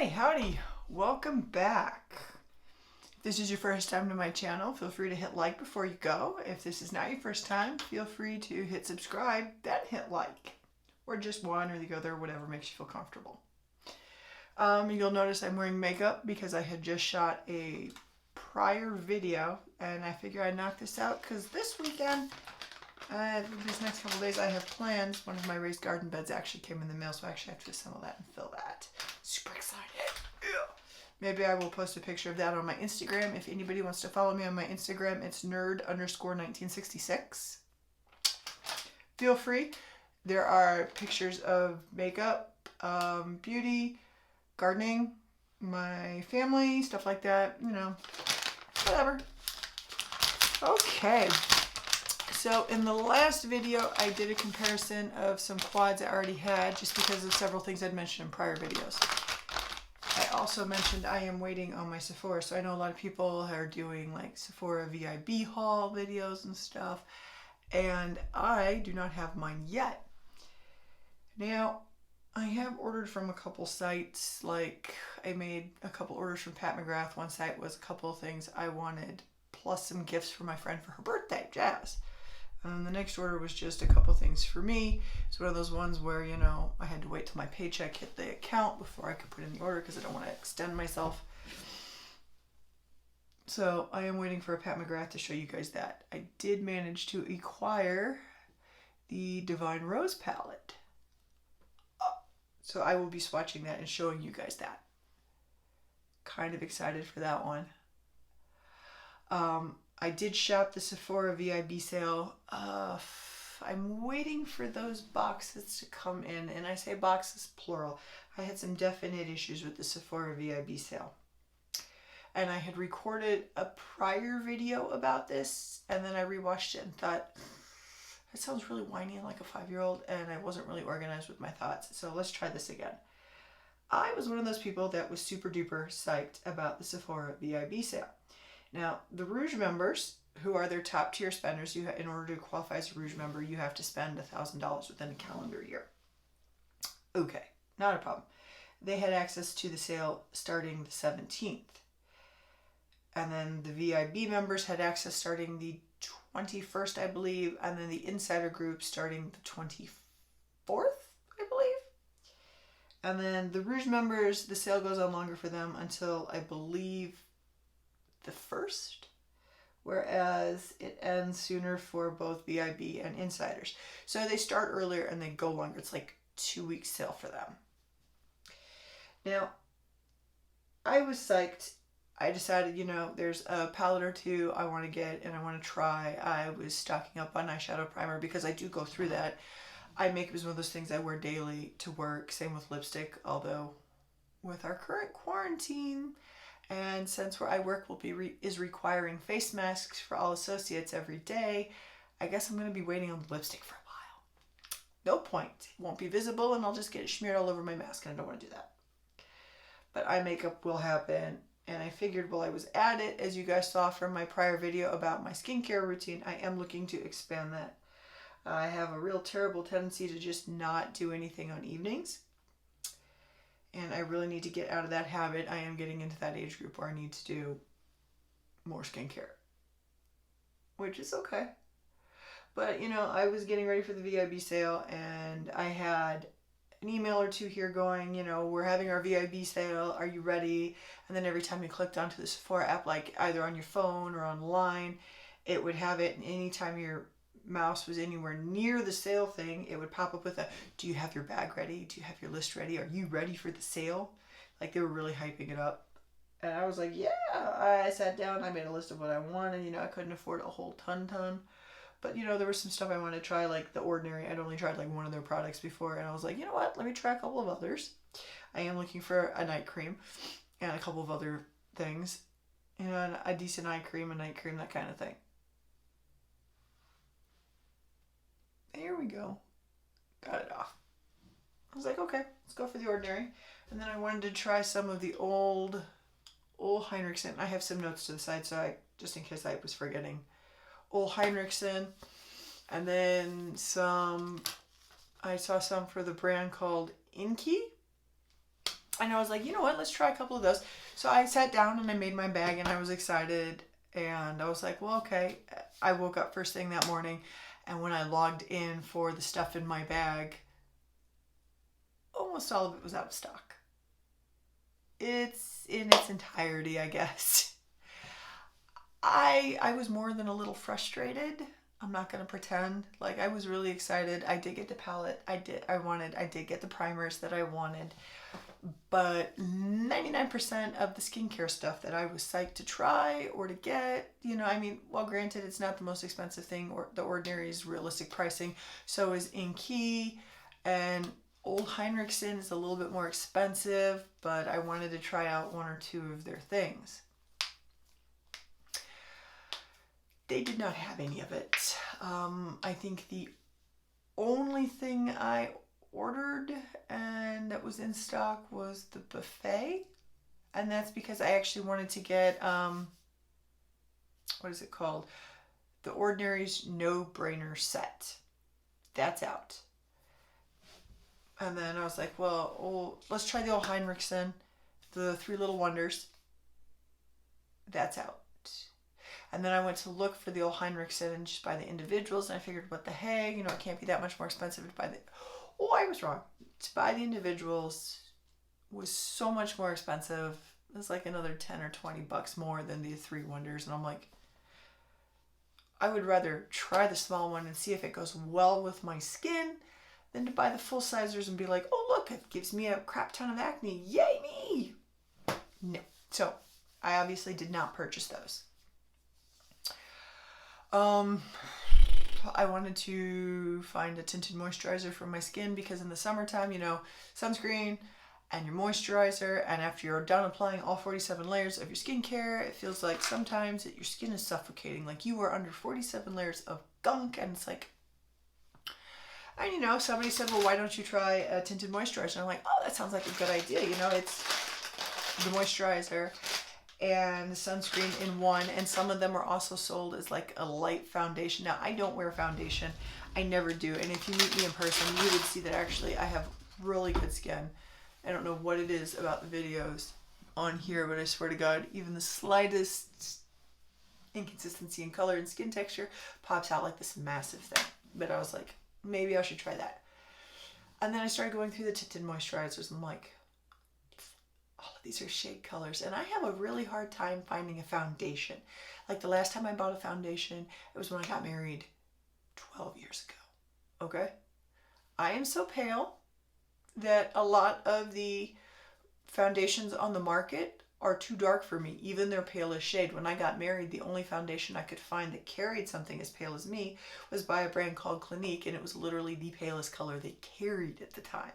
Hi, howdy, welcome back. If this is your first time to my channel, feel free to hit like before you go. If this is not your first time, feel free to hit subscribe, then hit like, or just one or the other, whatever makes you feel comfortable. You'll notice I'm wearing makeup because I had just shot a prior video and I figure I'd knock this out because this weekend, these next couple days I have plans. One of my raised garden beds actually came in the mail, so I actually have to assemble that and fill that. Super excited. Yeah. Maybe I will post a picture of that on my Instagram. If anybody wants to follow me on my Instagram, it's nerd_1966. Feel free. There are pictures of makeup, beauty, gardening, my family, stuff like that, you know, whatever. Okay. So in the last video, I did a comparison of some quads I already had just because of several things I'd mentioned in prior videos. I also mentioned I am waiting on my Sephora. So I know a lot of people are doing like Sephora VIB haul videos and stuff. And I do not have mine yet. Now, I have ordered from a couple sites. Like I made a couple orders from Pat McGrath. One site was a couple of things I wanted, plus some gifts for my friend for her birthday, Jazz. And the next order was just a couple things for me. It's one of those ones where, you know, I had to wait till my paycheck hit the account before I could put in the order because I don't want to extend myself. So I am waiting for a Pat McGrath to show you guys that. I did manage to acquire the Divine Rose palette. So I will be swatching that and showing you guys that. Kind of excited for that one. I did shop the Sephora VIB sale. I'm waiting for those boxes to come in, and I say boxes plural. I had some definite issues with the Sephora VIB sale. And I had recorded a prior video about this, and then I rewatched it and thought, that sounds really whiny and like a 5-year-old, and I wasn't really organized with my thoughts. So let's try this again. I was one of those people that was super duper psyched about the Sephora VIB sale. Now, the Rouge members, who are their top tier spenders, in order to qualify as a Rouge member, you have to spend $1,000 within a calendar year. Okay, not a problem. They had access to the sale starting the 17th. And then the VIB members had access starting the 21st, I believe, and then the insider group starting the 24th, I believe. And then the Rouge members, the sale goes on longer for them until, I believe, the 1st, whereas it ends sooner for both VIB and insiders. So they start earlier and they go longer. It's like 2 weeks sale for them. Now, I was psyched. I decided, you know, there's a palette or two I want to get and I want to try. I was stocking up on eyeshadow primer because I do go through that. Eye makeup is one of those things I wear daily to work. Same with lipstick, although with our current quarantine, and since where I work is requiring face masks for all associates every day, I guess I'm going to be waiting on the lipstick for a while. No point. It won't be visible and I'll just get it smeared all over my mask, and I don't want to do that. But eye makeup will happen, and I figured while I was at it, as you guys saw from my prior video about my skincare routine, I am looking to expand that. I have a real terrible tendency to just not do anything on evenings. And I really need to get out of that habit. I am getting into that age group where I need to do more skincare, which is okay. But, you know, I was getting ready for the VIB sale, and I had an email or two here going, you know, we're having our VIB sale. Are you ready? And then every time you clicked onto the Sephora app, like either on your phone or online, it would have it. And anytime your mouse was anywhere near the sale thing, it would pop up with a, do you have your bag ready? Do you have your list ready? Are you ready for the sale? Like, they were really hyping it up. And I was like, yeah. I sat down, I made a list of what I wanted. You know, I couldn't afford a whole ton. But, you know, there was some stuff I wanted to try, like The Ordinary. I'd only tried like one of their products before, and I was like, you know what? Let me try a couple of others. I am looking for a night cream and a couple of other things. You know, a decent eye cream, a night cream, that kind of thing. Here we go. Got it off. I was like, okay, let's go for The Ordinary. And then I wanted to try some of the old Heinrichsen. I have some notes to the side, so just in case I was forgetting. Old Heinrichsen. And then some, I saw some for the brand called Inky. And I was like, you know what, let's try a couple of those. So I sat down and I made my bag and I was excited. And I was like, well, okay. I woke up first thing that morning. And when I logged in for the stuff in my bag, almost all of it was out of stock. It's in its entirety, I guess. I was more than a little frustrated. I'm not going to pretend. Like, I was really excited. I did get the palette. I did get the primers that I wanted. But 99% of the skincare stuff that I was psyched to try or to get, you know, I mean, well, granted, it's not the most expensive thing, or The Ordinary is realistic pricing. So is Inkey, and Old Heinrichsen is a little bit more expensive, but I wanted to try out one or two of their things. They did not have any of it. I think the only thing I ordered and that was in stock was the buffet, and that's because I actually wanted to get what is it called, The Ordinary's No Brainer set. That's out. And then I was like, well, let's try the Old Heinrichsen, the Three Little Wonders. That's out. And then I went to look for the Old Heinrichsen and just buy the individuals, and I figured, what the heck, you know, it can't be that much more expensive to buy the... Oh, I was wrong. To buy the individuals was so much more expensive. It was like another 10 or 20 bucks more than the Three Wonders. And I'm like, I would rather try the small one and see if it goes well with my skin than to buy the full sizers and be like, oh, look, it gives me a crap ton of acne. Yay me! No. So I obviously did not purchase those. I wanted to find a tinted moisturizer for my skin because in the summertime, you know, sunscreen and your moisturizer, and after you're done applying all 47 layers of your skincare, it feels like sometimes that your skin is suffocating, like you are under 47 layers of gunk, and it's like, and you know, somebody said, well, why don't you try a tinted moisturizer? And I'm like, oh, that sounds like a good idea. You know, it's the moisturizer and the sunscreen in one, and some of them are also sold as like a light foundation. Now, I don't wear foundation. I never do. And if you meet me in person, you would see that actually I have really good skin. I don't know what it is about the videos on here, but I swear to God, even the slightest inconsistency in color and skin texture pops out like this massive thing. But I was like, maybe I should try that. And then I started going through the tinted moisturizers, and I'm like, all of these are shade colors, and I have a really hard time finding a foundation. Like the last time I bought a foundation, it was when I got married 12 years ago. Okay? I am so pale that a lot of the foundations on the market are too dark for me, even their palest shade. When I got married, the only foundation I could find that carried something as pale as me was by a brand called Clinique, and it was literally the palest color they carried at the time.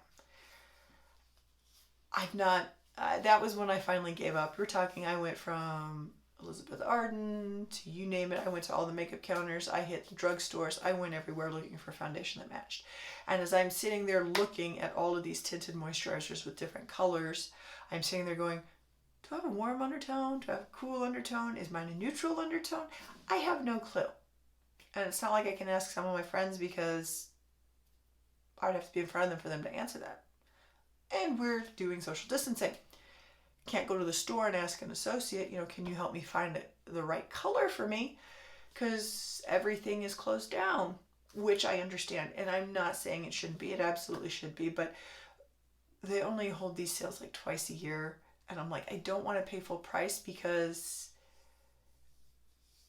I've not... that was when I finally gave up. We're talking, I went from Elizabeth Arden to you name it. I went to all the makeup counters. I hit the drugstores. I went everywhere looking for a foundation that matched. And as I'm sitting there looking at all of these tinted moisturizers with different colors, I'm sitting there going, do I have a warm undertone? Do I have a cool undertone? Is mine a neutral undertone? I have no clue. And it's not like I can ask some of my friends because I'd have to be in front of them for them to answer that. And we're doing social distancing. Can't go to the store and ask an associate, you know, can you help me find the right color for me? Because everything is closed down, which I understand. And I'm not saying it shouldn't be. It absolutely should be. But they only hold these sales like twice a year. And I'm like, I don't want to pay full price because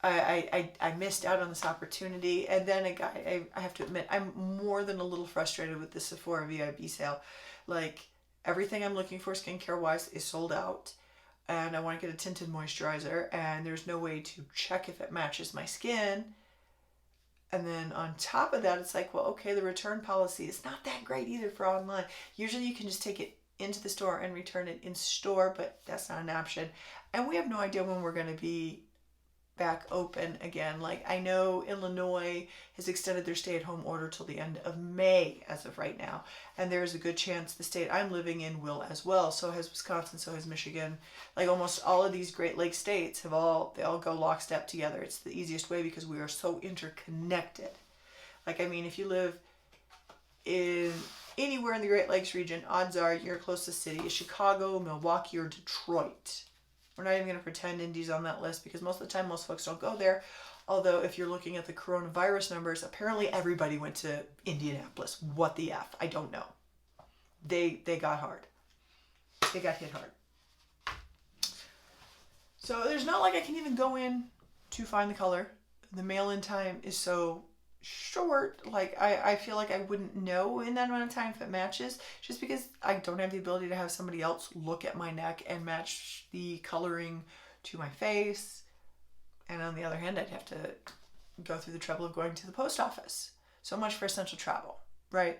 I missed out on this opportunity. And then I have to admit, I'm more than a little frustrated with the Sephora VIB sale. Like, everything I'm looking for skincare-wise is sold out, and I want to get a tinted moisturizer, and there's no way to check if it matches my skin. And then on top of that, it's like, well, okay, the return policy is not that great either for online. Usually you can just take it into the store and return it in store, but that's not an option. And we have no idea when we're going to be back open again. Like, I know Illinois has extended their stay-at-home order till the end of May as of right now, and there's a good chance the state I'm living in will as well. So has Wisconsin, so has Michigan. Like, almost all of these Great Lakes states they all go lockstep together. It's the easiest way because we are so interconnected. Like, I mean, if you live in anywhere in the Great Lakes region, odds are your closest city is Chicago, Milwaukee, or Detroit. We're not even going to pretend Indy's on that list because most of the time most folks don't go there. Although if you're looking at the coronavirus numbers, apparently everybody went to Indianapolis. What the F? I don't know. They got hard. They got hit hard. So there's not like I can even go in to find the color. The mail-in time is so short. Like I feel like I wouldn't know in that amount of time if it matches, just because I don't have the ability to have somebody else look at my neck and match the coloring to my face. And on the other hand, I'd have to go through the trouble of going to the post office. So much for essential travel, right?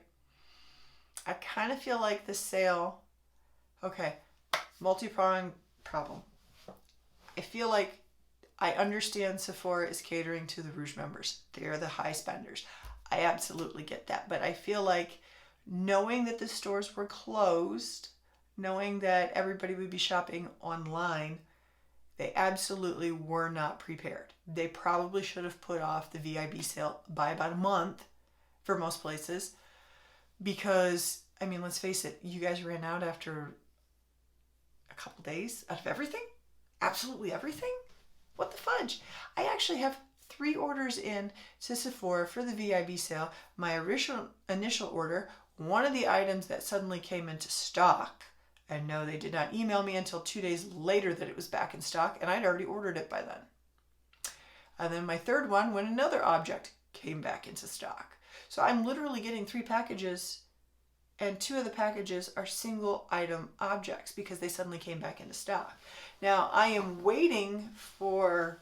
I kind of feel like the sale, okay, multi-pronged problem. I feel like I understand Sephora is catering to the Rouge members. They are the high spenders. I absolutely get that. But I feel like knowing that the stores were closed, knowing that everybody would be shopping online, they absolutely were not prepared. They probably should have put off the VIB sale by about a month for most places because, I mean, let's face it, you guys ran out after a couple days out of everything? Absolutely everything? What the fudge? I actually have 3 orders in to Sephora for the VIB sale. My initial order, one of the items that suddenly came into stock, and no, they did not email me until 2 days later that it was back in stock, and I'd already ordered it by then. And then my third one, when another object came back into stock. So I'm literally getting 3 packages, and 2 of the packages are single item objects because they suddenly came back into stock. Now, I am waiting for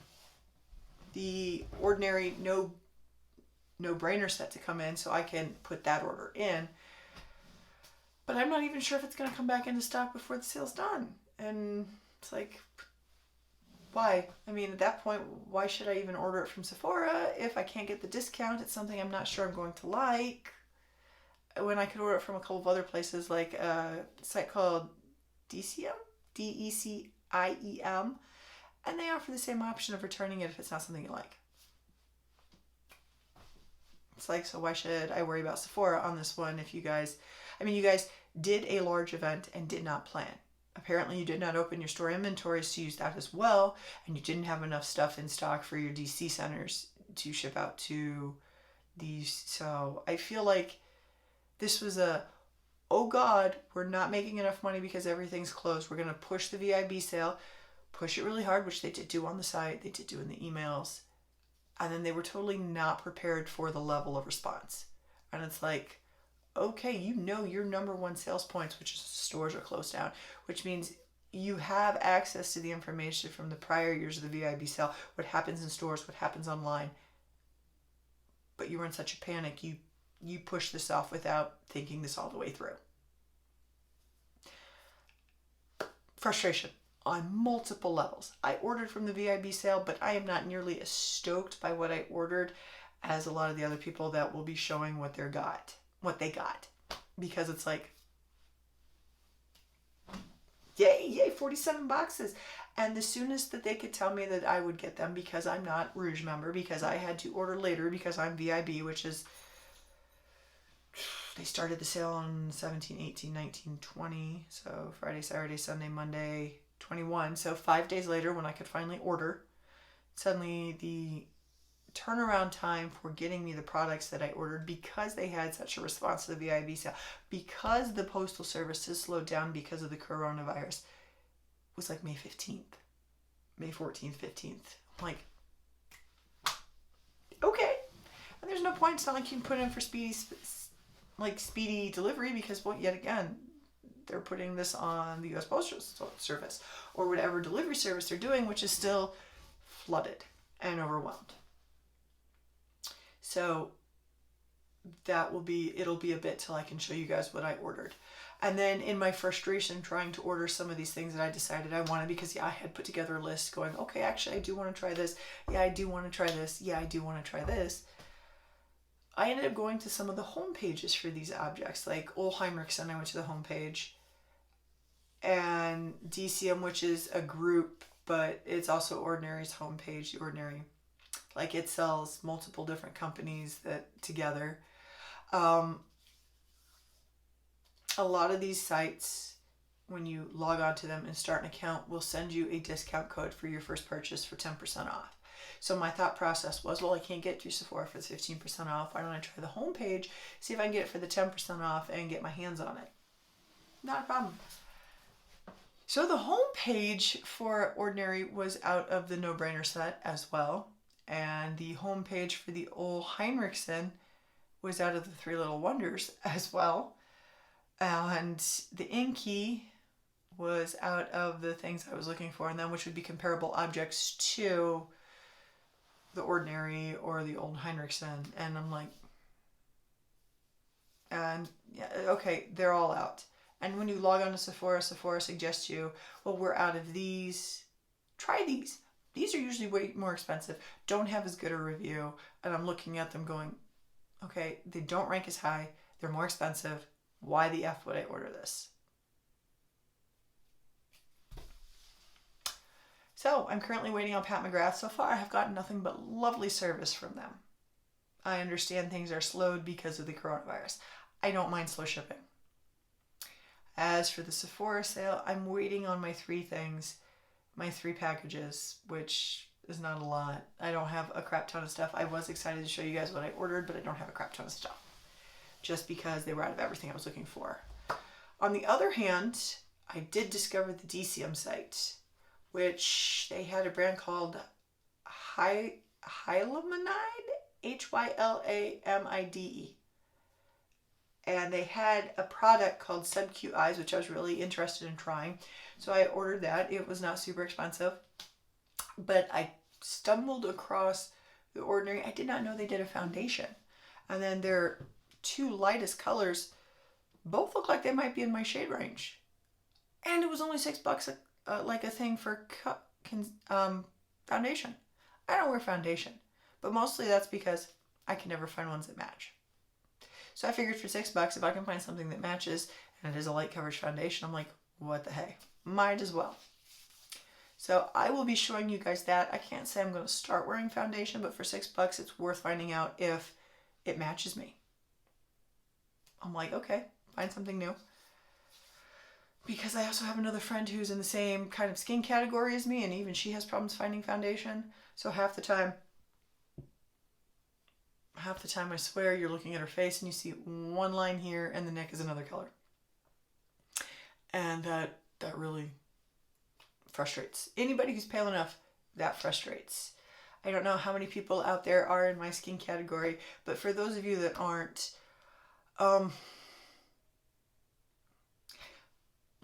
the ordinary no-brainer set to come in so I can put that order in. But I'm not even sure if it's going to come back into stock before the sale's done. And it's like, why? I mean, at that point, why should I even order it from Sephora if I can't get the discount? It's something I'm not sure I'm going to like. When I could order it from a couple of other places, like a site called DCM, DECIEM, and they offer the same option of returning it if it's not something you like. It's like, so why should I worry about Sephora on this one if you guys did a large event and did not plan. Apparently you did not open your store inventories to use that as well, and you didn't have enough stuff in stock for your DC centers to ship out to these. So I feel like this was oh God, we're not making enough money because everything's closed. We're going to push the VIB sale, push it really hard, which they did do on the site, they did do in the emails, and then they were totally not prepared for the level of response. And it's like, okay, you know your number one sales points, which is stores are closed down, which means you have access to the information from the prior years of the VIB sale, what happens in stores, what happens online. But you were in such a panic, you pushed this off without thinking this all the way through. Frustration on multiple levels. I ordered from the VIB sale, but I am not nearly as stoked by what I ordered as a lot of the other people that will be showing what they got. Because it's like, yay, 47 boxes. And the soonest that they could tell me that I would get them, because I'm not Rouge member, because I had to order later because I'm VIB, which is, they started the sale on 17, 18, 19, 20. So Friday, Saturday, Sunday, Monday, 21. So 5 days later when I could finally order, suddenly the turnaround time for getting me the products that I ordered, because they had such a response to the VIB sale, because the postal services slowed down because of the coronavirus, was like May 15th, May 14th, 15th. I'm like, okay. And there's no point. It's not like you can put in for speedy delivery because, well, yet again, they're putting this on the U.S. Postal Service or whatever delivery service they're doing, which is still flooded and overwhelmed. So it'll be a bit till I can show you guys what I ordered. And then in my frustration trying to order some of these things that I decided I wanted, because I had put together a list going, okay, actually I do want to try this. Yeah, I do want to try this. Yeah, I do want to try this. I ended up going to some of the home pages for these objects, like Olheimrichsen. I went to the home page, and DCM, which is a group, but it's also Ordinary's homepage. The Ordinary, like, it sells multiple different companies that together. a lot of these sites, when you log on to them and start an account, will send you a discount code for your first purchase for 10% off. So my thought process was, well, I can't get through Sephora for the 15% off. Why don't I try the homepage, see if I can get it for the 10% off and get my hands on it? Not a problem. So the homepage for Ordinary was out of the No Brainer set as well. And the homepage for the Ole Heinrichsen was out of the Three Little Wonders as well. And the Inky was out of the things I was looking for, and then which would be comparable objects to the Ordinary or the Ole Heinrichsen. And I'm like, and yeah, okay, they're all out. And when you log on to Sephora, Sephora suggests you, well, we're out of these. Try these. These are usually way more expensive, don't have as good a review. And I'm looking at them going, okay, they don't rank as high. They're more expensive. Why the F would I order this? So I'm currently waiting on Pat McGrath. So far, I have gotten nothing but lovely service from them. I understand things are slowed because of the coronavirus. I don't mind slow shipping. As for the Sephora sale, I'm waiting on my 3 things, my 3 packages, which is not a lot. I don't have a crap ton of stuff. I was excited to show you guys what I ordered, but I don't have a crap ton of stuff, just because they were out of everything I was looking for. On the other hand, I did discover the DCM site, which they had a brand called Hylamide, Hylamide. And they had a product called Sub Cute Eyes, which I was really interested in trying. So I ordered that. It was not super expensive. But I stumbled across the Ordinary. I did not know they did a foundation. And then their 2 lightest colors both look like they might be in my shade range. And it was only $6 like a thing for foundation. I don't wear foundation. But mostly that's because I can never find ones that match. So I figured for $6, if I can find something that matches, and it is a light coverage foundation, I'm like, what the heck? Might as well. So I will be showing you guys that. I can't say I'm going to start wearing foundation, but for $6, it's worth finding out if it matches me. I'm like, okay, find something new. Because I also have another friend who's in the same kind of skin category as me, and even she has problems finding foundation. So half the time I swear you're looking at her face and you see one line here and the neck is another color. And that really frustrates. Anybody who's pale enough, that frustrates. I don't know how many people out there are in my skin category, but for those of you that aren't,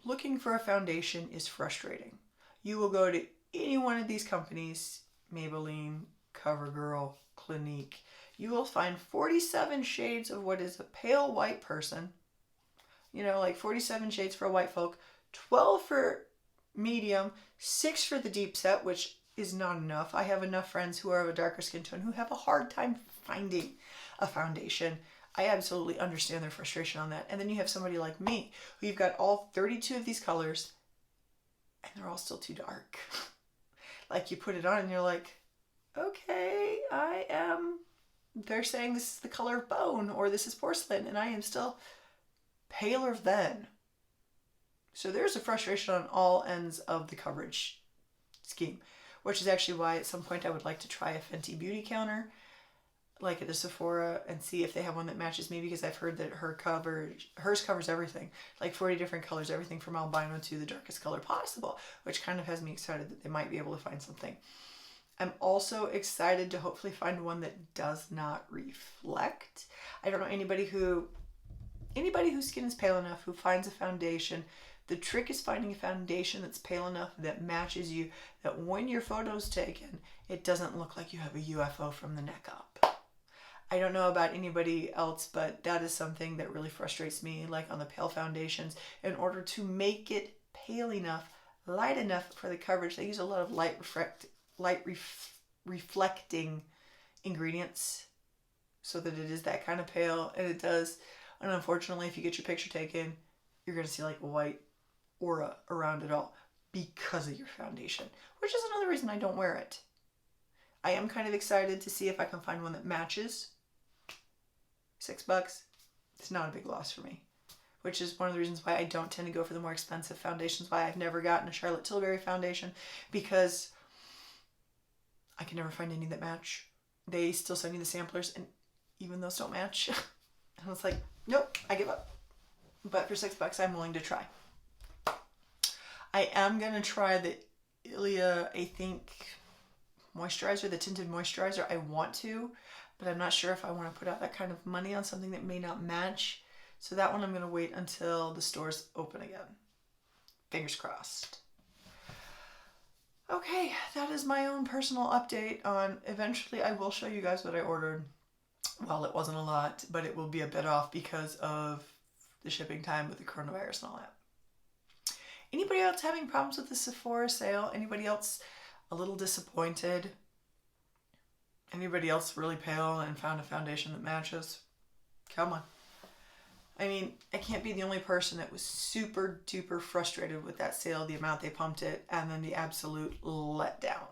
looking for a foundation is frustrating. You will go to any one of these companies, Maybelline, CoverGirl, Clinique. You will find 47 shades of what is a pale white person. You know, like 47 shades for a white folk, 12 for medium, 6 for the deep set, which is not enough. I have enough friends who are of a darker skin tone who have a hard time finding a foundation. I absolutely understand their frustration on that. And then you have somebody like me, who you've got all 32 of these colors, and they're all still too dark. Like you put it on and you're like, okay, they're saying this is the color of bone or this is porcelain, and I am still paler than. So there's a frustration on all ends of the coverage scheme, which is actually why at some point I would like to try a Fenty Beauty counter, like at a Sephora, and see if they have one that matches me, because I've heard that hers covers everything, like 40 different colors, everything from albino to the darkest color possible, which kind of has me excited that they might be able to find something. I'm also excited to hopefully find one that does not reflect. I don't know anybody whose skin is pale enough who finds a foundation. The trick is finding a foundation that's pale enough that matches you, that when your photo's taken, it doesn't look like you have a UFO from the neck up. I don't know about anybody else, but that is something that really frustrates me, like on the pale foundations. In order to make it pale enough, light enough for the coverage, they use a lot of reflecting ingredients so that it is that kind of pale, and it does. And unfortunately, if you get your picture taken, you're going to see like a white aura around it all because of your foundation, which is another reason I don't wear it. I am kind of excited to see if I can find one that matches. $6, it's not a big loss for me. which is one of the reasons why I don't tend to go for the more expensive foundations, why I've never gotten a Charlotte Tilbury foundation, because I can never find any that match. They still send me the samplers, and even those don't match. And I was like, nope, I give up. But for $6, I'm willing to try. I am going to try the Ilia, I think, moisturizer, the tinted moisturizer. I want to, but I'm not sure if I want to put out that kind of money on something that may not match. So that one I'm going to wait until the stores open again. Fingers crossed. Okay, that is my own personal update on, eventually I will show you guys what I ordered. Well, it wasn't a lot, but it will be a bit off because of the shipping time with the coronavirus and all that. Anybody else having problems with the Sephora sale? Anybody else a little disappointed? Anybody else really pale and found a foundation that matches? Come on. I mean, I can't be the only person that was super duper frustrated with that sale, the amount they pumped it, and then the absolute letdown.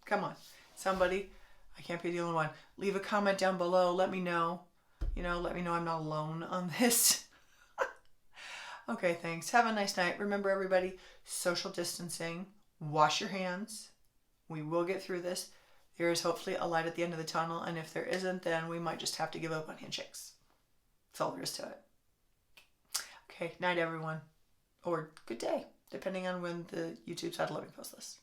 Come on. Somebody, I can't be the only one. Leave a comment down below. Let me know. Let me know I'm not alone on this. Okay, thanks. Have a nice night. Remember, everybody, social distancing. Wash your hands. We will get through this. There is hopefully a light at the end of the tunnel, and if there isn't, then we might just have to give up on handshakes. That's all there is to it. Okay, night, everyone. Or good day, depending on when the YouTube side let me post this.